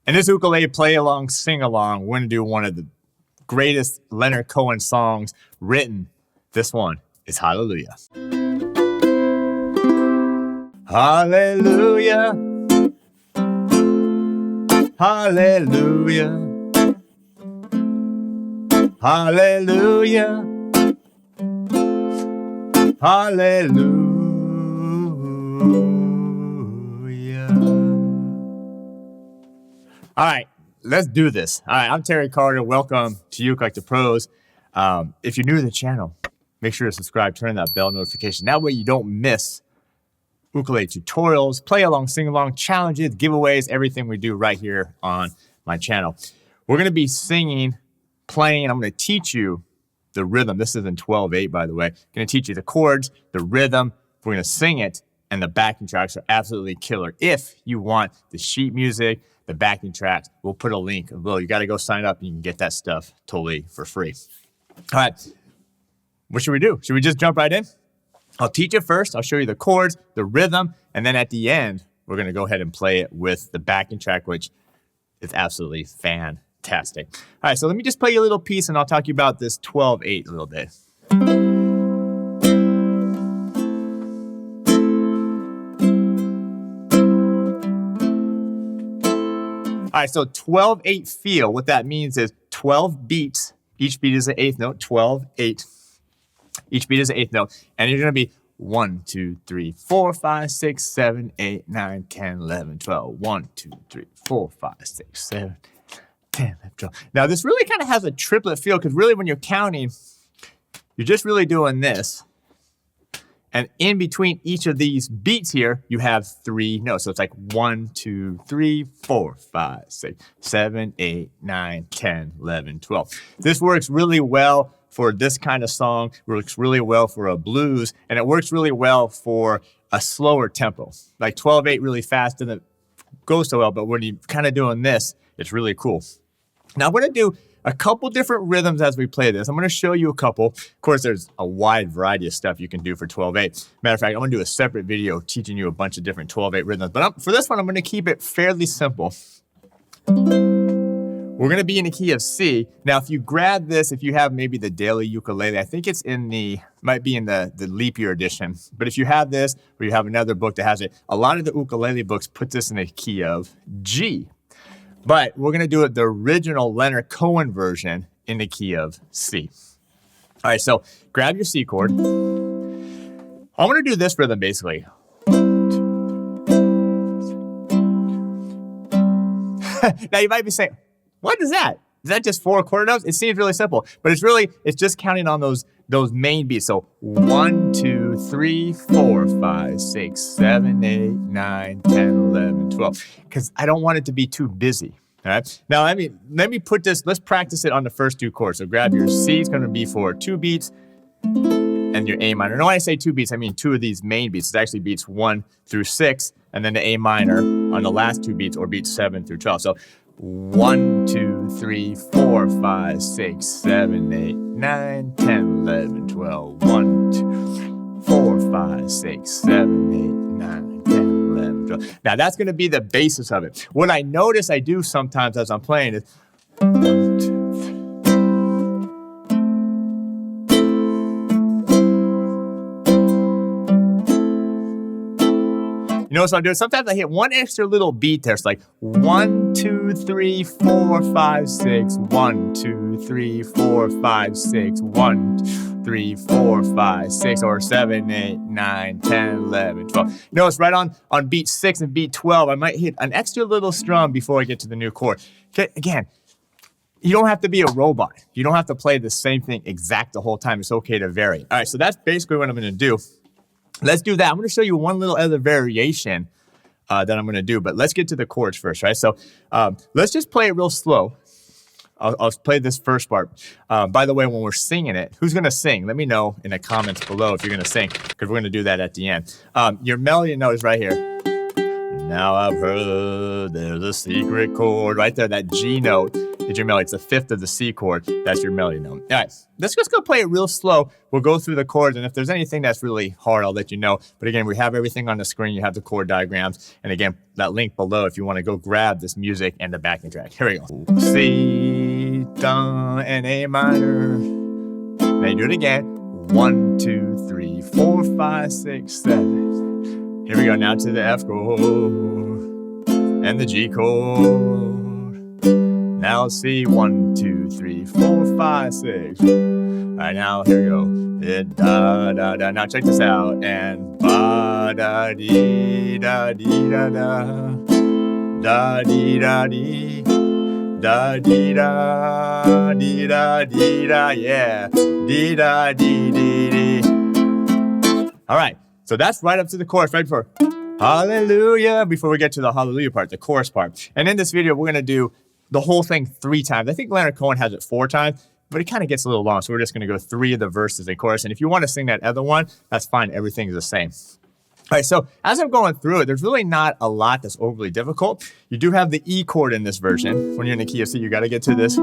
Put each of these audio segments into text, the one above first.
And this ukulele play-along, sing-along, we're going to do one of the greatest Leonard Cohen songs written. This one is Hallelujah. Hallelujah. Hallelujah. Hallelujah. Hallelujah. All right, let's do this. All right, I'm Terry Carter. Welcome to ukelikethepros. If you're new to the channel, make sure to subscribe, turn on that bell notification. That way you don't miss ukulele tutorials, play along, sing along, challenges, giveaways, everything we do right here on my channel. We're going to be singing, playing, and I'm going to teach you the rhythm. This is in 12/8, by the way. I'm going to teach you the chords, the rhythm. We're going to sing it, and the backing tracks are absolutely killer. If you want the sheet music, the backing tracks, we'll put a link below. You got to go sign up, and you can get that stuff totally for free. All right, what should we do? Should we just jump right in? I'll teach it first. I'll show you the chords, the rhythm, and then at the end, we're going to go ahead and play it with the backing track, which is absolutely fantastic. All right, so let me just play you a little piece, and I'll talk to you about this 12/8 a little bit. All right, so 12/8 feel, what that means is 12 beats. Each beat is an eighth note, 12/8. Each beat is an eighth note. And you're going to be 1, 2, 3, 4, 5, 6, 7, 8, 9, 10, 11, 12. 1, 2, 3, 4, 5, 6, 7, 10, 11, 12. Now, this really kind of has a triplet feel because really when you're counting, you're just really doing this. And in between each of these beats here, you have 3 notes. So it's like 1, 2, 3, 4, 5, 6, 7, 8, 9, 10, 11, 12. This works really well for this kind of song, works really well for a blues, and it works really well for a slower tempo. Like 12/8 really fast doesn't go so well, but when you're kind of doing this, it's really cool. Now I'm going to do a couple different rhythms as we play this. I'm going to show you a couple. Of course, there's a wide variety of stuff you can do for 12/8. Matter of fact, I'm going to do a separate video teaching you a bunch of different 12/8 rhythms. But for this one, I'm going to keep it fairly simple. We're going to be in the key of C. Now, if you grab this, if you have maybe the daily ukulele, I think it's might be in the leap year edition. But if you have this, or you have another book that has it, a lot of the ukulele books put this in the key of G. But we're going to do it the original Leonard Cohen version in the key of C. All right, so grab your C chord. I'm going to do this rhythm basically. Now you might be saying, what is that? Is that just 4 quarter notes? It seems really simple, but it's just counting on those main beats. So 1, 2, 3, 4, 5, 6, 7, 8, 9, 10, 11, 12. Because I don't want it to be too busy. All right. Now let me put this. Let's practice it on the first 2 chords. So grab your C. It's going to be for 2 beats, and your A minor. Now when I say 2 beats, I mean 2 of these main beats. It's actually beats 1 through 6, and then the A minor on the last 2 beats, or beats 7 through 12. So 1, 2, 3, 4, 5, 6, 7, 8, 9, 10, 11, 12. 1, 2, 4, 5, 6, 7, 8, 9, 10, 11, 12. Now that's going to be the basis of it. What I notice I do sometimes as I'm playing is 1, 2, 3. You know what I'm doing? Sometimes I hit one extra little beat there. It's like 1, 2, 3, 4, 5, 6. 1, 2, 3, 4, 5, 6. 1, 2, 3, 4, 5, 6. Or 7, 8, 9, 10, 11, 12. You know, it's right on beat 6 and beat 12. I might hit an extra little strum before I get to the new chord. Okay, again, you don't have to be a robot. You don't have to play the same thing exact the whole time. It's okay to vary. All right, so that's basically what I'm going to do. Let's do that. I'm going to show you one little other variation that I'm going to do, but let's get to the chords first, right? So let's just play it real slow. I'll play this first part. By the way, when we're singing it, who's going to sing? Let me know in the comments below if you're going to sing, because we're going to do that at the end. Your melody note is right here. Now I've heard there's a secret chord right there, that G note. is your melody. It's a fifth of the C chord. That's your melody note. All right, let's just go play it real slow. We'll go through the chords, and if there's anything that's really hard, I'll let you know. But again, we have everything on the screen. You have the chord diagrams. And again, that link below if you want to go grab this music and the backing track. Here we go. C, da, and A minor. Now you do it again. 1, 2, 3, 4, 5, 6, 7. Here we go, now to the F chord and the G chord. Now C, 1, 2, 3, 4, 5, 6. All right, now here we go. Da, da, da. Now check this out. And ba, da, dee, da, dee, da, da. Da, dee, da, dee. Da, dee, da, dee, da, dee, da, yeah. Dee, da, dee, dee, dee. All right, so that's right up to the chorus, right before hallelujah, before we get to the hallelujah part, the chorus part. And in this video, we're going to do the whole thing 3 times. I think Leonard Cohen has it 4 times, but it kind of gets a little long, so we're just going to go 3 of the verses and chorus. And if you want to sing that other one, that's fine. Everything is the same. All right, so as I'm going through it, there's really not a lot that's overly difficult. You do have the E chord in this version. When you're in the key of C, you got to get to this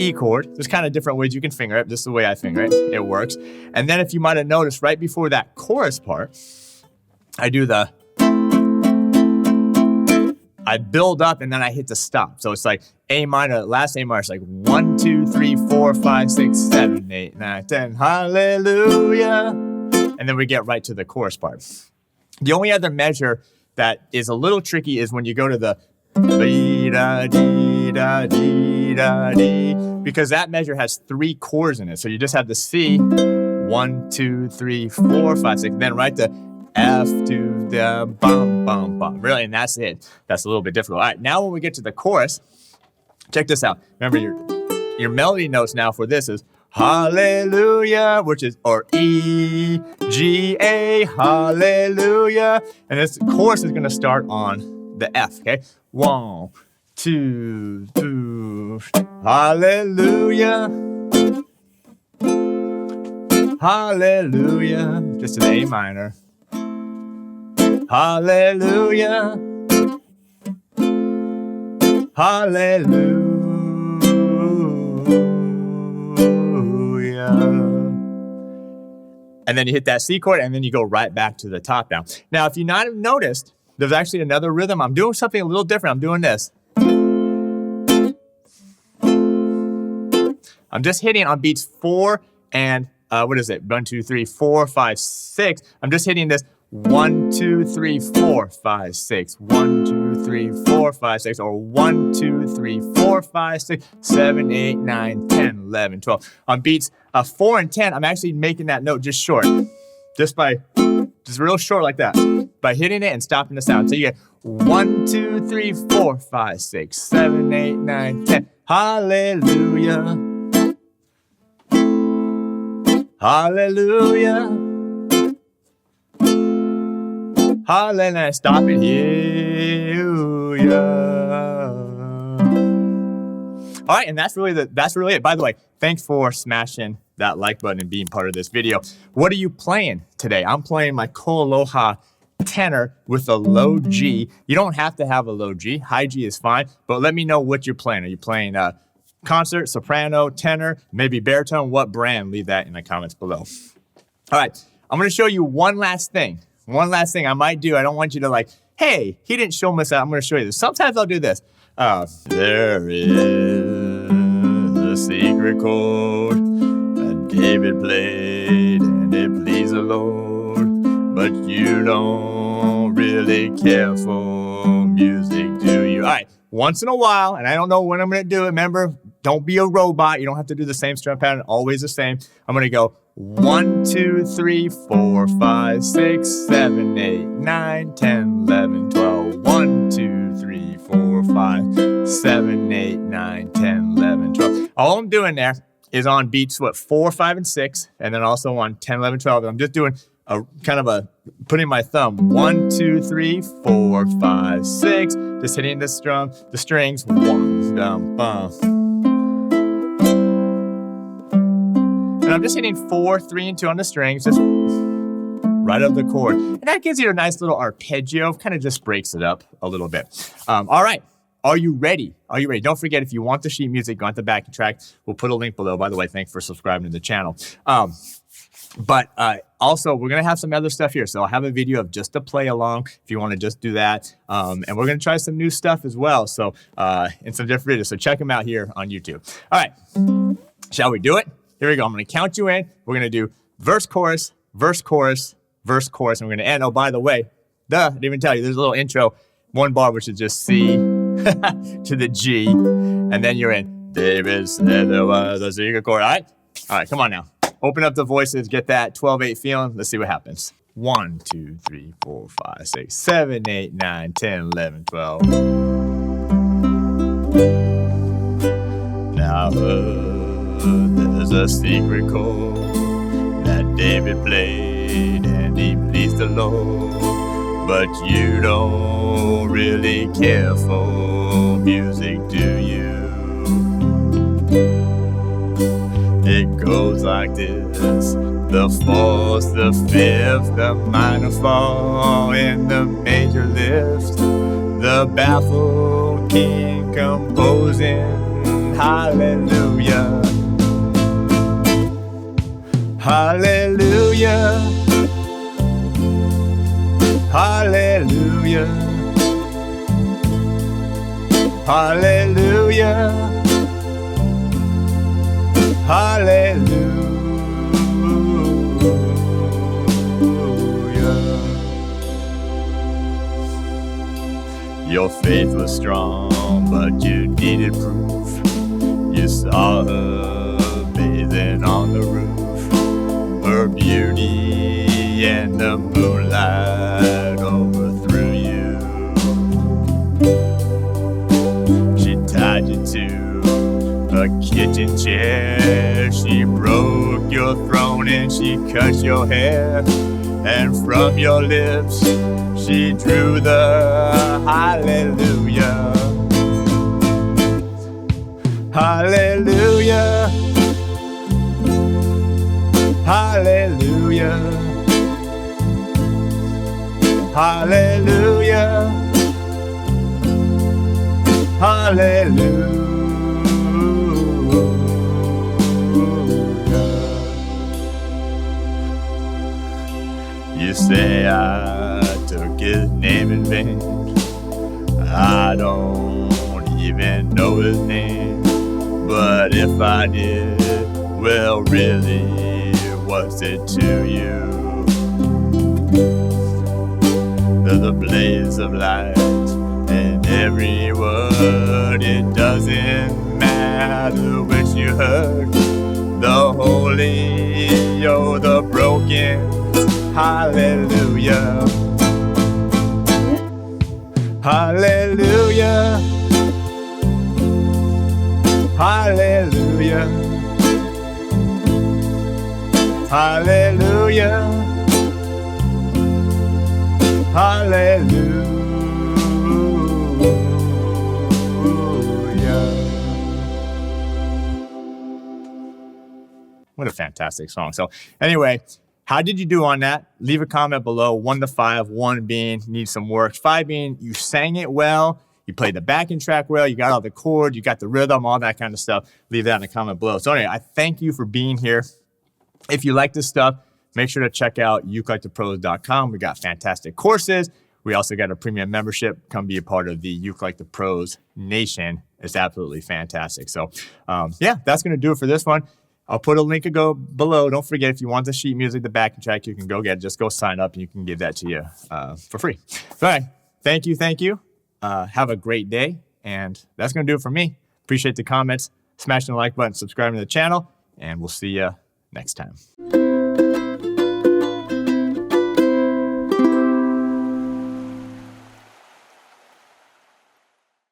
E chord. There's kind of different ways you can finger it. This is the way I finger it. It works. And then if you might have noticed, right before that chorus part, I do the, I build up and then I hit the stop. So it's like A minor, last A minor, it's like 1, 2, 3, 4, 5, 6, 7, 8, 9, 10, hallelujah. And then we get right to the chorus part. The only other measure that is a little tricky is when you go to the dee da dee da dee da dee, because that measure has 3 chords in it. So you just have the C, 1, 2, 3, 4, 5, 6, then right the F to the bum, bum, bum. Really, and that's it. That's a little bit difficult. All right, now when we get to the chorus, check this out. Remember, your melody notes now for this is hallelujah, which is, or E, G, A, hallelujah. And this chorus is going to start on the F, okay? 1, 2, 3, hallelujah. Hallelujah. Just to the A minor. Hallelujah. Hallelujah. And then you hit that C chord and then you go right back to the top down. Now, if you not have noticed, there's actually another rhythm. I'm doing something a little different. I'm doing this. I'm just hitting on beats 4 and what is it? 1, 2, 3, 4, 5, 6. I'm just hitting this 1, 2, 3, 4, 5, 6. 1, 2, 3, 4, 5, 6. Or 1, 2, 3, 4, 5, 6, 7, 8, 9, 10, 11, 12. On beats 4 and 10, I'm actually making that note just short. Just real short like that. By hitting it and stopping the sound. So you get 1, 2, 3, 4, 5, 6, 7, 8, 9, 10. Hallelujah. Hallelujah. Hallelujah. Stop it here. All right, and that's really it. By the way, thanks for smashing that like button and being part of this video. What are you playing today? I'm playing my Ko Aloha tenor with a low G. You don't have to have a low G. High G is fine, but let me know what you're playing. Are you playing concert, soprano, tenor, maybe baritone? What brand? Leave that in the comments below. All right, I'm going to show you one last thing. One last thing I might do. I don't want you to like, hey, he didn't show me this out. I'm going to show you this. Sometimes I'll do this. There is a secret chord that David played and it pleased the Lord, but you don't really care for music, do you? All right, once in a while, and I don't know when I'm going to do it. Remember, don't be a robot. You don't have to do the same strum pattern, always the same. I'm going to go 1, 2, 3, 4, 5, 6, 7, 8, 9, 10, 11, 12. 1, 2, 3, 4, 5, 7, 8, 9, 10, 11, 12. All I'm doing there is on beats, 4, 5, and 6, and then also on 10, 11, 12. I'm just doing a kind of a, putting my thumb, 1, 2, 3, 4, 5, 6, just hitting the strings, 1, dum, bum. And I'm just hitting 4, 3, and 2 on the strings, just right up the chord. And that gives you a nice little arpeggio, kind of just breaks it up a little bit. All right, are you ready? Are you ready? Don't forget, if you want the sheet music, go on to BackingTrack. We'll put a link below. By the way, thanks for subscribing to the channel. But also, we're going to have some other stuff here. So I'll have a video of just to play along if you want to just do that. And we're going to try some new stuff as well. So, in some different videos. So check them out here on YouTube. All right. Shall we do it? Here we go. I'm going to count you in. We're going to do verse, chorus, verse, chorus, verse, chorus. And we're going to end. Oh, by the way, I didn't even tell you. There's a little intro. One bar, which is just C to the G. And then you're in. David said there was a secret chord. All right? All right, come on now. Open up the voices, get that 12-8 feeling. Let's see what happens. 1, 2, 3, 4, 5, 6, 7, 8, 9, 10, 11, 12. Now there's a secret chord that David played and he pleased the Lord. But you don't really care for music, do you? It goes like this: the fourth, the fifth, the minor fall, and the major lift. The baffled king composing hallelujah. Hallelujah. Hallelujah. Hallelujah. Hallelujah. Your faith was strong, but you needed proof. You saw her bathing on the roof. Her beauty and the moonlight overthrew you. She tied you to a kitchen chair. She broke your throne and she cut your hair. And from your lips she drew the hallelujah. Hallelujah. Hallelujah. Hallelujah. Hallelujah. You say I took his name in vain. I don't even know his name. But if I did, well, really, what's it to you? There's a blaze of light in every word. It doesn't matter which you heard. The holy or the broken. Hallelujah. Hallelujah. Hallelujah. Hallelujah. Hallelujah. What a fantastic song. So anyway, how did you do on that? Leave a comment below. 1 to 5, 1 being need some work, 5 being you sang it well, you played the backing track well, you got all the chords, you got the rhythm, all that kind of stuff. Leave that in the comment below. So anyway, I thank you for being here. If you like this stuff, make sure to check out ukelikethepros.com. We got fantastic courses. We also got a premium membership. Come be a part of the Ukulele Pros Nation. It's absolutely fantastic. So yeah, that's going to do it for this one. I'll put a link below. Don't forget, if you want the sheet music, the backing track, you can go get it. Just go sign up and you can give that to you for free. All right. Thank you. Thank you. Have a great day. And that's going to do it for me. Appreciate the comments. Smash the like button, subscribe to the channel, and we'll see you next time.